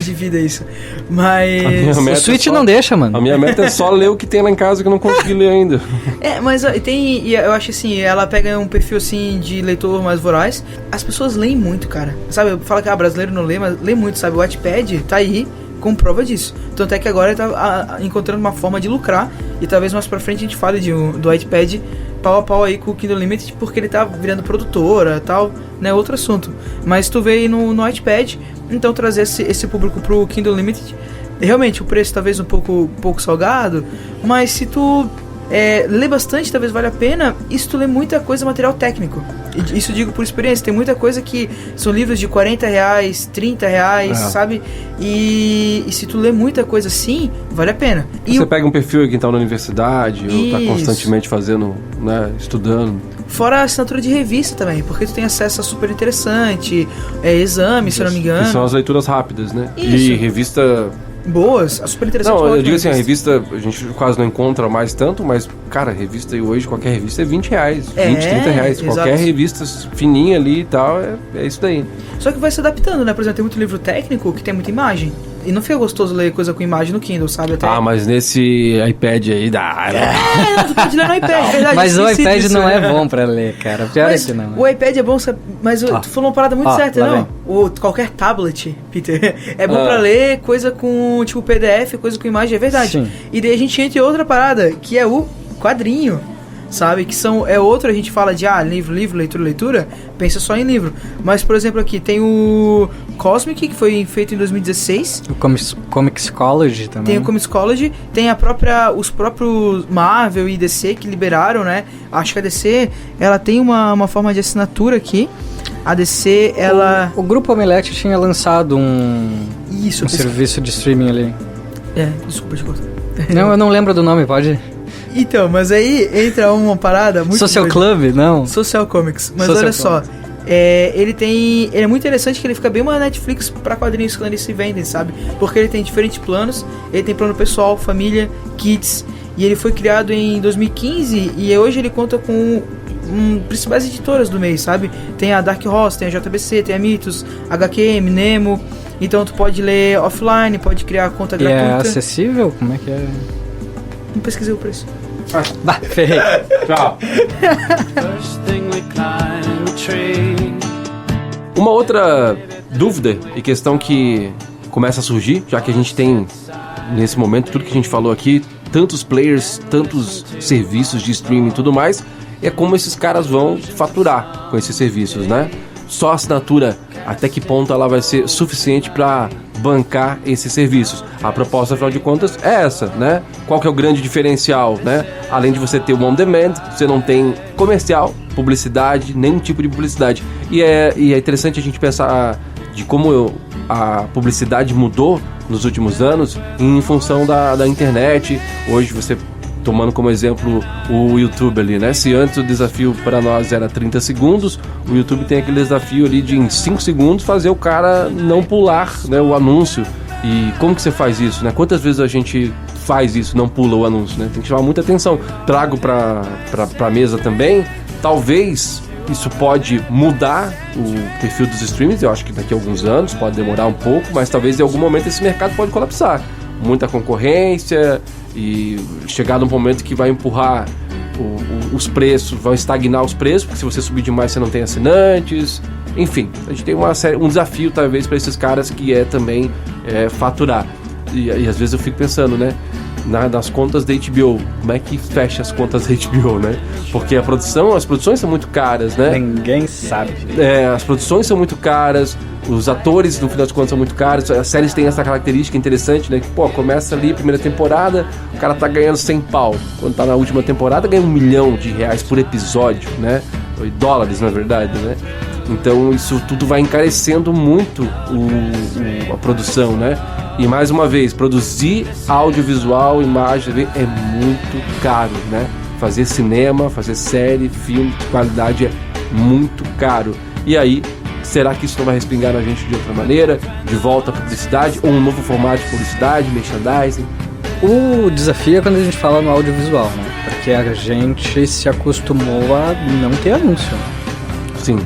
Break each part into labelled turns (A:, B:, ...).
A: de vida isso. Mas...
B: O Switch não deixa, mano. A minha meta é só ler o que tem lá em casa que eu não consegui ler ainda.
A: Mas tem... Eu acho assim, ela pega um perfil assim de leitor mais voraz. As pessoas leem muito, cara. Sabe, fala que brasileiro não lê, mas lê muito, sabe? O Wattpad tá aí com prova disso. Tanto é que agora ele tá encontrando uma forma de lucrar. E talvez mais pra frente a gente fale do Wattpad pau a pau aí com o Kindle Unlimited, porque ele tá virando produtora e tal, né, outro assunto. Mas tu vê aí no Wattpad, então trazer esse público pro Kindle Unlimited, realmente o preço talvez um pouco salgado, mas se tu lê bastante, talvez valha a pena, e se tu lê muita coisa, material técnico. Isso eu digo por experiência, tem muita coisa que são livros de R$40, R$30, sabe? E se tu lê muita coisa assim, vale a pena.
B: Você pega um perfil que tá na universidade, ou tá constantemente fazendo, né, estudando.
A: Fora a assinatura de revista também, porque tu tem acesso a super interessante, exame, se eu não me engano.
B: Que são as leituras rápidas, né?
A: Isso.
B: E revista...
A: boas, super interessante.
B: Não, eu digo assim, a revista a gente quase não encontra mais tanto, mas, cara, a revista hoje, qualquer revista é R$20, 20, R$30. Qualquer revista fininha ali e tal, é isso daí.
A: Só que vai se adaptando, né? Por exemplo, tem muito livro técnico que tem muita imagem. E não fica gostoso ler coisa com imagem no Kindle, sabe?
B: Mas nesse iPad aí dá.
A: Tu pode ler no iPad, verdade.
C: Mas o iPad não é bom pra ler, cara. Pior é que não.
A: O iPad é bom, mas tu falou uma parada muito certa, não? Qualquer tablet, Peter, é bom pra ler coisa com, tipo, PDF, coisa com imagem, é verdade. Sim. E daí a gente entra em outra parada, que é o quadrinho. Sabe, que outro, a gente fala de livro, leitura, pensa só em livro. Mas, por exemplo, aqui tem o Cosmic, que foi feito em 2016.
C: O Comixology também.
A: Tem o Comixology, tem os próprios Marvel e DC que liberaram, né? Acho que a DC, ela tem uma forma de assinatura aqui. A DC, ela...
C: O Grupo Omelete tinha lançado um serviço de streaming ali.
A: Desculpa te cortar.
C: Não, eu não lembro do nome, pode...
A: Então, mas aí entra uma parada muito...
C: Social Club, não?
A: Social Comics. Mas olha só, ele é muito interessante que ele fica bem uma Netflix pra quadrinhos quando eles se vendem, sabe? Porque ele tem diferentes planos, ele tem plano pessoal, família, kids, e ele foi criado em 2015 e hoje ele conta com principais editoras do mês, sabe? Tem a Dark Horse, tem a JBC, tem a Mitos, HQM, Nemo, então tu pode ler offline, pode criar conta gratuita.
C: É acessível? Como é que é?
A: Não pesquisei o preço.
C: Ferrei.
B: Tchau. Uma outra dúvida e questão que começa a surgir, já que a gente tem, nesse momento, tudo que a gente falou aqui, tantos players, tantos serviços de streaming e tudo mais, é como esses caras vão faturar com esses serviços, né? Só a assinatura, até que ponto ela vai ser suficiente para bancar esses serviços? A proposta, afinal de contas, é essa, né? Qual que é o grande diferencial, né? Além de você ter o on-demand, você não tem comercial, publicidade, nenhum tipo de publicidade. E é interessante a gente pensar de como a publicidade mudou nos últimos anos em função da internet. Hoje você... tomando como exemplo o YouTube ali, né? Se antes o desafio para nós era 30 segundos, o YouTube tem aquele desafio ali de em 5 segundos fazer o cara não pular, né, o anúncio. E como que você faz isso, né? Quantas vezes a gente faz isso, não pula o anúncio, né? Tem que chamar muita atenção. Trago pra mesa também, talvez isso pode mudar o perfil dos streamers, eu acho que daqui a alguns anos, pode demorar um pouco, mas talvez em algum momento esse mercado pode colapsar. Muita concorrência e chegar num momento que vai empurrar os preços, vai estagnar os preços, porque se você subir demais você não tem assinantes. Enfim, a gente tem um desafio talvez para esses caras que também faturar. E às vezes eu fico pensando, né? Nas contas da HBO, como é que fecha as contas da HBO, né? Porque as produções são muito caras, né?
C: Ninguém sabe.
B: As produções são muito caras, os atores, no final das contas, são muito caros. As séries têm essa característica interessante, né? Que, começa ali, primeira temporada, o cara tá ganhando 100 pau. Quando tá na última temporada, ganha R$1 milhão por episódio, né? Dólares, na verdade, né? Então, isso tudo vai encarecendo muito a produção, né? E, mais uma vez, produzir audiovisual, imagem, é muito caro, né? Fazer cinema, fazer série, filme, qualidade é muito caro. E aí, será que isso não vai respingar na gente de outra maneira? De volta à publicidade? Ou um novo formato de publicidade, merchandising?
C: O desafio é quando a gente fala no audiovisual, né? Porque a gente se acostumou a não ter anúncio.
B: Sim.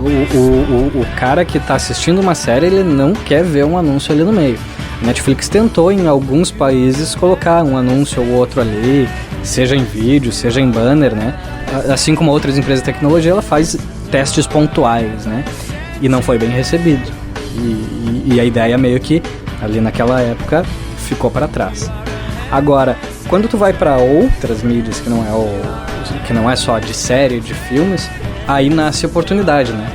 C: O cara que tá assistindo uma série, ele não quer ver um anúncio ali no meio. A Netflix tentou em alguns países colocar um anúncio ou outro ali, seja em vídeo, seja em banner, né? Assim como outras empresas de tecnologia, ela faz testes pontuais, né? E não foi bem recebido. E a ideia meio que, ali naquela época, ficou para trás. Agora, quando tu vai para outras mídias, que não é só de série, de filmes, aí nasce oportunidade, né?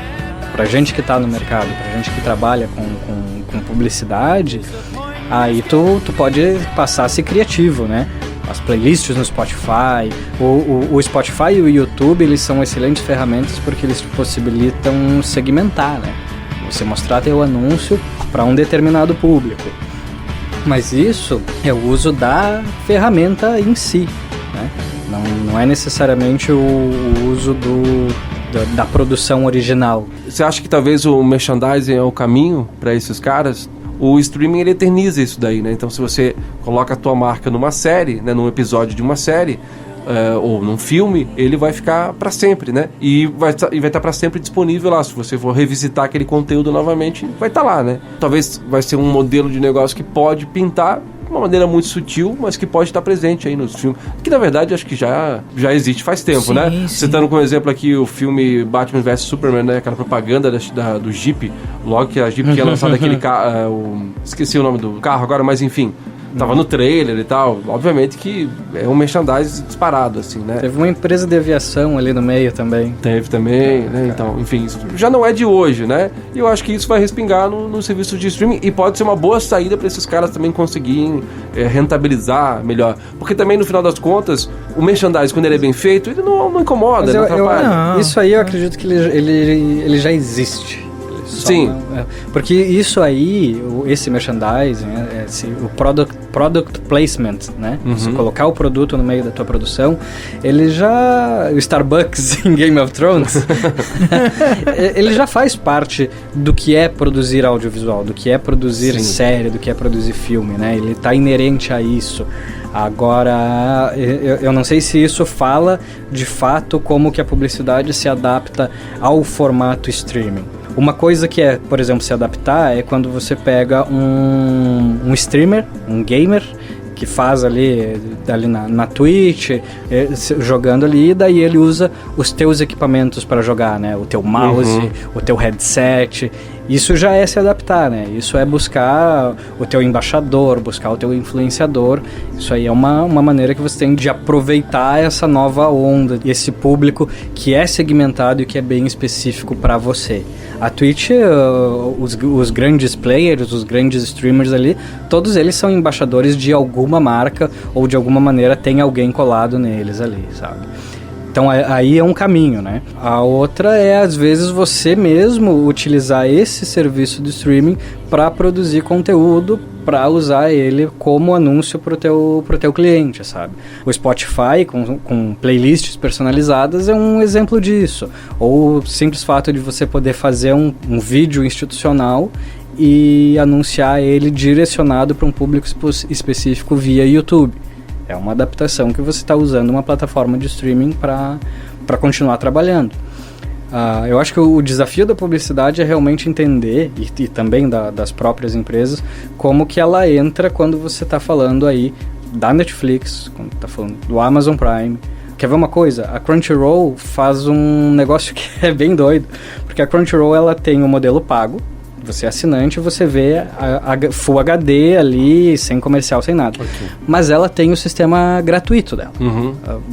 C: Pra gente que tá no mercado, pra gente que trabalha com publicidade, aí tu pode passar a ser criativo, né? As playlists no Spotify, o Spotify e o YouTube, eles são excelentes ferramentas porque eles te possibilitam segmentar, né? Você mostrar teu anúncio para um determinado público. Mas isso é o uso da ferramenta em si, né? Não é necessariamente o uso da produção original.
B: Você acha que talvez o merchandising é o caminho para esses caras? O streaming, ele eterniza isso daí, né? Então, se você coloca a tua marca numa série, né, num episódio de uma série, ou num filme, ele vai ficar para sempre, né? E vai estar para sempre disponível lá. Se você for revisitar aquele conteúdo novamente, vai estar lá, né? Talvez vai ser um modelo de negócio que pode pintar de uma maneira muito sutil, mas que pode estar presente aí nos filmes. Que, na verdade, acho que já existe faz tempo,
A: sim,
B: né?
A: Sim.
B: Citando como exemplo aqui o filme Batman vs Superman, né? Aquela propaganda do Jeep, logo que a Jeep tinha lançado aquele carro... esqueci o nome do carro agora, mas enfim... Tava no trailer e tal. Obviamente que é um merchandising disparado, assim, né?
C: Teve uma empresa de aviação ali no meio também.
B: Teve também, né? Então, enfim, isso já não é de hoje, né? E eu acho que isso vai respingar no serviço de streaming e pode ser uma boa saída para esses caras também conseguirem rentabilizar melhor. Porque também, no final das contas, o merchandising, quando ele é bem feito, ele não incomoda, não atrapalha.
C: Isso aí eu acredito que ele já existe.
B: Sim.
C: Porque isso aí, esse merchandising, o product placement, né?
B: Uhum.
C: Você colocar o produto no meio da tua produção, o Starbucks em Game of Thrones, ele já faz parte do que é produzir audiovisual, do que é produzir série, do que é produzir filme, né? Ele está inerente a isso. Agora, eu não sei se isso fala de fato como que a publicidade se adapta ao formato streaming. Uma coisa que é, por exemplo, se adaptar é quando você pega um streamer, um gamer, que faz ali na Twitch, jogando ali, e daí ele usa os teus equipamentos para jogar, né? O teu mouse, o teu headset. Isso já é se adaptar, né? Isso é buscar o teu embaixador, buscar o teu influenciador. Isso aí é uma maneira que você tem de aproveitar essa nova onda, esse público que é segmentado e que é bem específico para você. A Twitch, os grandes players, os grandes streamers ali, todos eles são embaixadores de alguma marca ou de alguma maneira tem alguém colado neles ali, sabe? Então aí é um caminho, né? A outra é, às vezes, você mesmo utilizar esse serviço de streaming para produzir conteúdo, para usar ele como anúncio pro teu cliente, sabe? O Spotify com playlists personalizadas é um exemplo disso. Ou o simples fato de você poder fazer um vídeo institucional e anunciar ele direcionado para um público específico via YouTube. É uma adaptação que você está usando uma plataforma de streaming para continuar trabalhando. Eu acho que o desafio da publicidade é realmente entender, e também das próprias empresas, como que ela entra quando você está falando aí da Netflix, quando está falando do Amazon Prime. Quer ver uma coisa? A Crunchyroll faz um negócio que é bem doido, porque a Crunchyroll ela tem um modelo pago. Você é assinante, você vê a Full HD ali, sem comercial, sem nada. Okay. Mas ela tem o sistema gratuito dela.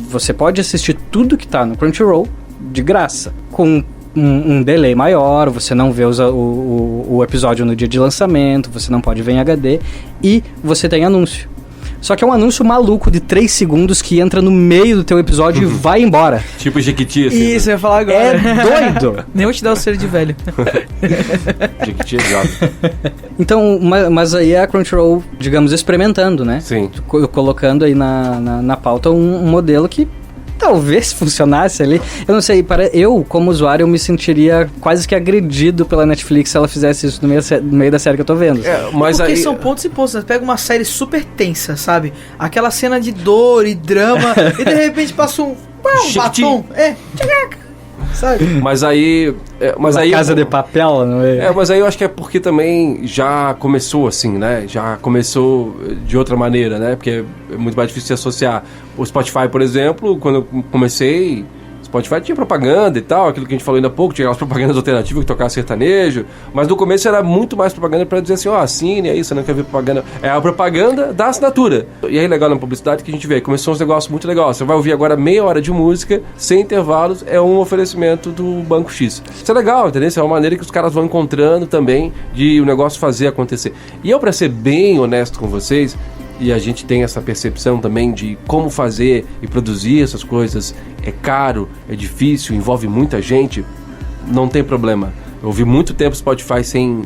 C: Você pode assistir tudo que está no Crunchyroll de graça, com um delay maior, você não vê o episódio no dia de lançamento, você não pode ver em HD, e você tem anúncio. Só que é um anúncio maluco de 3 segundos que entra no meio do teu episódio e vai embora.
B: Tipo Jequiti, assim.
A: Isso, eu ia falar agora.
C: É doido.
A: Nem vou te dar o ser de velho.
B: Jequiti é jovem.
C: Então, mas aí é a Crunchyroll, digamos, experimentando, né?
B: Sim.
C: Colocando aí na pauta um modelo que talvez funcionasse ali. Eu não sei, eu, como usuário, eu me sentiria quase que agredido pela Netflix se ela fizesse isso no meio da série que eu tô vendo.
A: Mas porque aí são pontos e pontos. Você pega uma série super tensa, sabe? Aquela cena de dor e drama, e de repente passa um batom. sabe?
B: Mas aí... Mas aí
C: Casa de Papel, não é?
B: mas aí eu acho que é porque também já começou assim, né? Já começou de outra maneira, né? Porque é muito mais difícil se associar. O Spotify, por exemplo, quando eu comecei... Spotify tinha propaganda e tal, aquilo que a gente falou ainda há pouco, tinha aquelas propagandas alternativas que tocavam sertanejo, mas no começo era muito mais propaganda para dizer assim, assine aí, você não quer ver propaganda. É a propaganda da assinatura. E aí legal na publicidade que a gente vê, começou uns negócios muito legais. Você vai ouvir agora meia hora de música, sem intervalos, é um oferecimento do Banco X. Isso é legal, entendeu? Isso é uma maneira que os caras vão encontrando também de o negócio fazer acontecer. E eu, para ser bem honesto com vocês, e a gente tem essa percepção também de como fazer e produzir essas coisas. É caro, é difícil, envolve muita gente. Não tem problema. Eu ouvi muito tempo Spotify sem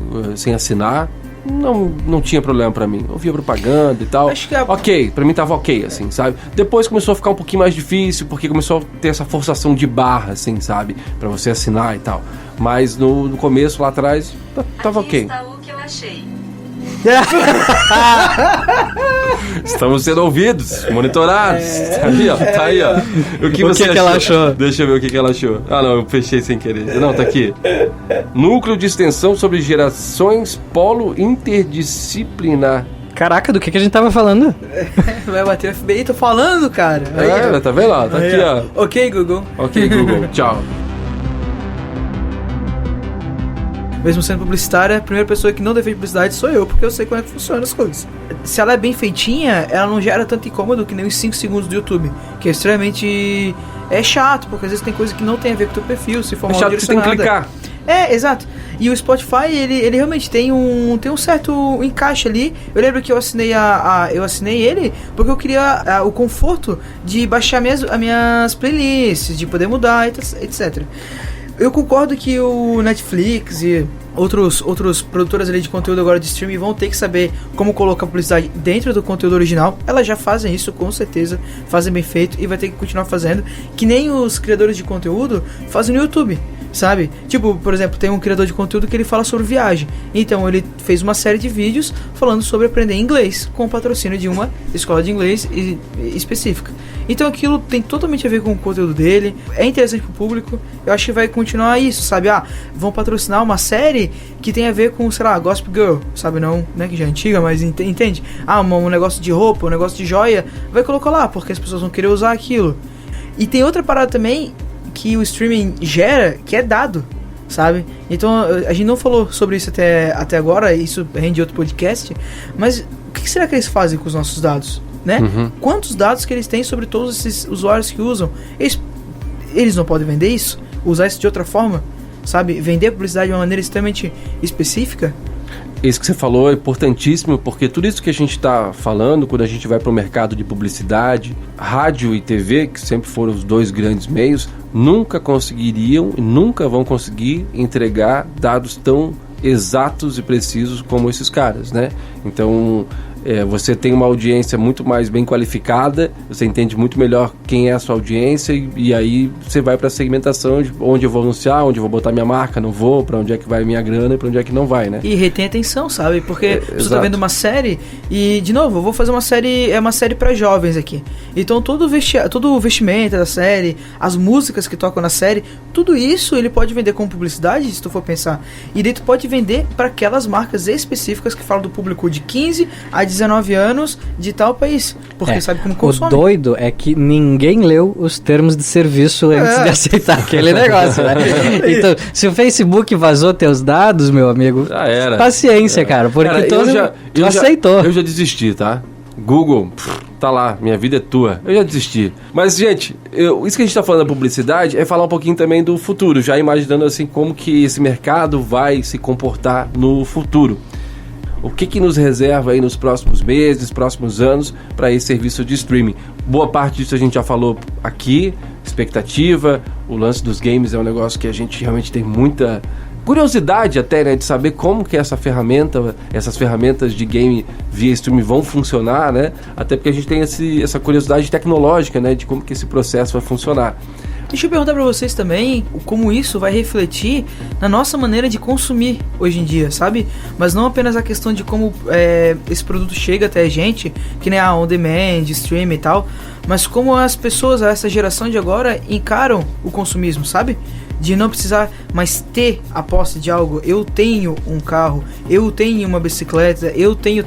B: assinar. Não tinha problema pra mim. Eu ouvia propaganda e tal.
A: Acho que
B: Ok, pra mim tava ok, assim, sabe? Depois começou a ficar um pouquinho mais difícil, porque começou a ter essa forçação de barra, assim, sabe? Pra você assinar e tal. Mas no começo, lá atrás, tava ok.
D: Aqui está o que eu achei.
B: Estamos sendo ouvidos, monitorados. Tá aí, ó. O que
C: ela achou?
B: Deixa eu ver o que ela achou. Ah, não, eu fechei sem querer. Não, tá aqui. Núcleo de extensão sobre gerações polo interdisciplinar.
C: Caraca, do que a gente tava falando?
A: Vai bater o FBI, tô falando, cara. Aí,
B: Tá vendo lá? Tá
A: aí,
B: aqui, ó.
A: Ok, Google.
B: Ok, Google. Tchau.
A: Mesmo sendo publicitária, a primeira pessoa que não defende publicidade sou eu, porque eu sei como é que funciona as coisas. Se ela é bem feitinha, ela não gera tanto incômodo que nem os 5 segundos do YouTube, que é extremamente chato, porque às vezes tem coisa que não tem a ver com o teu perfil, se for
B: É
A: mal
B: chato que você tem que
A: direcionada.
B: clicar.
A: Exato. E o Spotify, ele realmente tem um certo encaixe ali. Eu lembro que eu assinei ele porque eu queria o conforto de baixar as minhas playlists, de poder mudar, etc. Eu concordo que o Netflix e outros produtores ali de conteúdo agora de streaming vão ter que saber como colocar publicidade dentro do conteúdo original. Elas já fazem isso, com certeza, fazem bem feito e vai ter que continuar fazendo, que nem os criadores de conteúdo fazem no YouTube, sabe? Tipo, por exemplo, tem um criador de conteúdo que ele fala sobre viagem. Então ele fez uma série de vídeos falando sobre aprender inglês com o patrocínio de uma escola de inglês específica. Então aquilo tem totalmente a ver com o conteúdo dele, é interessante pro público, eu acho que vai continuar isso, sabe? Vão patrocinar uma série que tem a ver com, sei lá, Gossip Girl, sabe? Não, né, que já é antiga, mas entende? Um negócio de roupa, um negócio de joia, vai colocar lá, porque as pessoas vão querer usar aquilo. E tem outra parada também que o streaming gera, que é dado, sabe? Então a gente não falou sobre isso até agora, isso rende outro podcast, mas o que será que eles fazem com os nossos dados? Né?
B: Uhum.
A: Quantos dados que eles têm sobre todos esses usuários que usam? Eles não podem vender isso? Usar isso de outra forma? Sabe? Vender a publicidade de uma maneira extremamente específica?
B: Isso que você falou é importantíssimo, porque tudo isso que a gente está falando, quando a gente vai para o mercado de publicidade, rádio e TV, que sempre foram os dois grandes meios, nunca conseguiriam e nunca vão conseguir entregar dados tão exatos e precisos como esses caras, né? Então, você tem uma audiência muito mais bem qualificada, você entende muito melhor quem é a sua audiência e aí você vai para a segmentação de onde eu vou anunciar, onde eu vou botar minha marca, não vou, para onde é que vai minha grana e para onde é que não vai, né?
A: E retém atenção, sabe? Porque você
B: exato.
A: tá vendo uma série e, de novo, eu vou fazer uma série para jovens aqui. Então todo o vestimento da série, as músicas que tocam na série, tudo isso ele pode vender como publicidade, se tu for pensar. E daí tu pode vender para aquelas marcas específicas que falam do público de 15 a 19 anos de tal país, porque sabe como consome.
C: O doido é que ninguém leu os termos de serviço antes de aceitar aquele negócio, né? Então, se o Facebook vazou teus dados, meu amigo,
B: Já era.
C: Paciência, cara, porque
B: Cara,
C: tu aceitou.
B: Eu já desisti, tá? Google, tá lá, minha vida é tua. Eu já desisti. Mas, gente, isso que a gente tá falando da publicidade é falar um pouquinho também do futuro, já imaginando assim como que esse mercado vai se comportar no futuro. O que nos reserva aí nos próximos meses, próximos anos para esse serviço de streaming? Boa parte disso a gente já falou aqui, expectativa, o lance dos games é um negócio que a gente realmente tem muita curiosidade até, né, de saber como que essas ferramentas de game via streaming vão funcionar, né? Até porque a gente tem essa curiosidade tecnológica, né, de como que esse processo vai funcionar.
A: Deixa eu perguntar pra vocês também como isso vai refletir na nossa maneira de consumir hoje em dia, sabe? Mas não apenas a questão de como esse produto chega até a gente, que nem a on-demand, stream e tal, mas como as pessoas, essa geração de agora, encaram o consumismo, sabe? De não precisar mais ter a posse de algo. Eu tenho um carro, eu tenho uma bicicleta, eu tenho